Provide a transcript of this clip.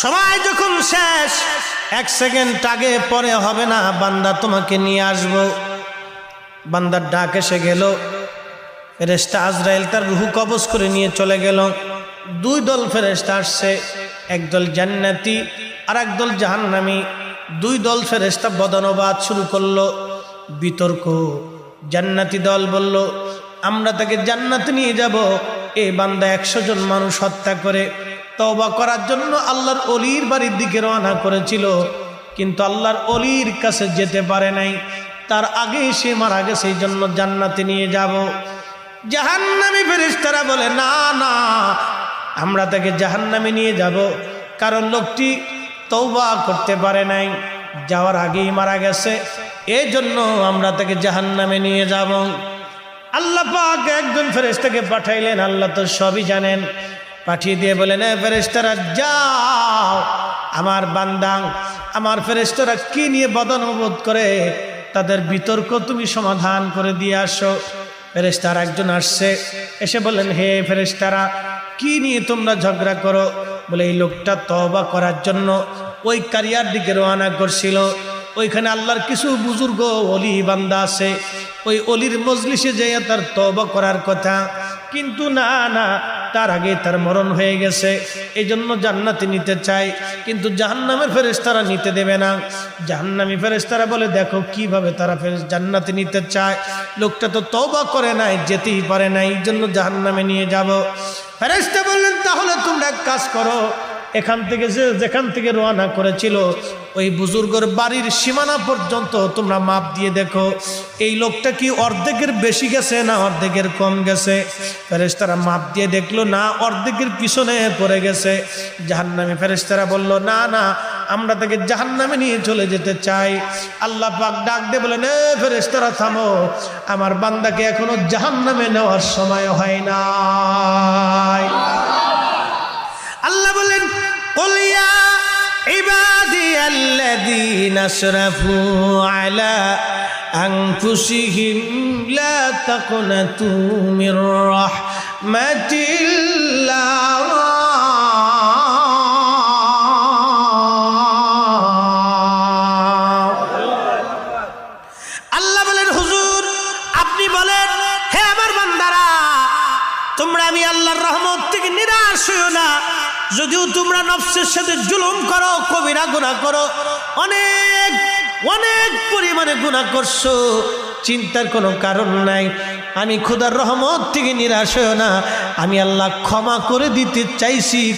সময় যখন শেষ, 1 সেকেন্ড আগে পরে হবে না, বান্দা তোমাকে নিয়ে আসবো। বান্দার ডাক এসে গেল, ফেরেশতা আজরাইল তার রূহ কবজ করে নিয়ে চলে গেল। 2 দল ফেরেশতা আসছে, একদল জান্নাতি আর একদল জাহান্নামী। 2 দল ফেরেশতা বদনবাদ শুরু করলো, বিতর্ক। জান্নাতি দল বলল, আমরা তাকে জান্নাতে নিয়ে যাব। এই বান্দা 100 জন মানুষ হত্যা করে তওবা করার জন্য আল্লাহর ওলির বাড়ির দিকে রওনা করেছিল, কিন্তু আল্লাহর ওলির কাছে যেতে পারে নাই, তার আগে সে মারা গেছে, এই জন্য জান্নাতে নিয়ে যাব। জাহান্নামী ফেরেশতারা বলে, না না, আমরা তাকে জাহান্নামে নিয়ে যাব, কারণ লোকটি তওবা করতে পারে নাই, যাওয়ার আগেই মারা গেছে, এই জন্য আমরা তাকে জাহান্নামে নিয়ে যাব। আল্লাহ পাক একজন ফেরেশতাকে পাঠাইলেন, আল্লাহ তো সবই জানেন। পাঠিয়ে দিয়ে বলেন, ফেরেশতারা যাও, আমার বান্দা আমার ফেরেশতারা কি নিয়ে বদনবোধ করে তাদের বিতর্ক তুমি সমাধান করে দিয়ে আসো। ফেরেশতারা একজন আসছে, এসে বললেন, হে ফেরেশতারা, কি নিয়ে তোমরা ঝগড়া করো? বলে, এই লোকটা তওবা করার জন্য ওই কারিয়ার দিকে রওনা করছিল, ওইখানে আল্লাহর কিছু বুজুর্গ ওলি বান্দা আছে, ওই অলির মজলিসে যেয়ে তার তওবা করার কথা, কিন্তু না না, তার আগে তার মরণ হয়ে গেছে, এই জন্য জান্নাতে নিতে চায়, কিন্তু জাহান্নামের ফেরেশতারা নিতে দেবে না। জাহান্নামী ফেরেশতারা বলে, দেখো কিভাবে তারা জান্নাতে নিতে চায়, লোকটা তো তওবা করে নাই, যেতেই পারে না, এই জন্য জাহান্নামে নিয়ে যাব। ফেরেশতা বললেন, তাহলে তোমরা এক কাজ করো, এখান থেকে যেখান থেকে রওনা করেছিল ওই বুজুর্গের বাড়ির সীমানা পর্যন্ত তোমরা মাপ দিয়ে দেখো, এই লোকটা কি অর্ধেকের বেশি গেছে না অর্ধেকের কম গেছে। ফেরেশতারা মাপ দিয়ে দেখলো, না, অর্ধেকের পিছনে পড়ে গেছে। জাহান্নামী ফেরেশতারা বলল, না না, আমরা তাকে জাহান্নামে নিয়ে চলে যেতে চাই। আল্লাহ পাক ডাক দিয়ে বলেন, এ ফেরেশতারা থামো, আমার বান্দাকে এখনো জাহান্নামে নেওয়ার সময় হয় নাই। আল্লাহ বলেন, কুল ইয়া ইবাদিয়াল্লাযীনা আসরাফু আলা আনফুসিহিম লা তাকনাতু মির রাহমাতিল্লাহ আল্লাহ বলেন, হুজুর আপনি বলেন, হে আমার বান্দারা, তোমরা আমি আল্লাহর রহমত থেকে নিরাশ হইও না। যদিও তোমরা নফসের সাথে জুলুম করো, কবিরা গুনাহ করো, অনেক অনেক পরিমাণে গুনাহ করছো, চিন্তার কোনো কারণ নাই। আমি খোদার রহমত থেকে নিরাশ হইও না, আমি আল্লাহ ক্ষমা করে দিতে চাইছি।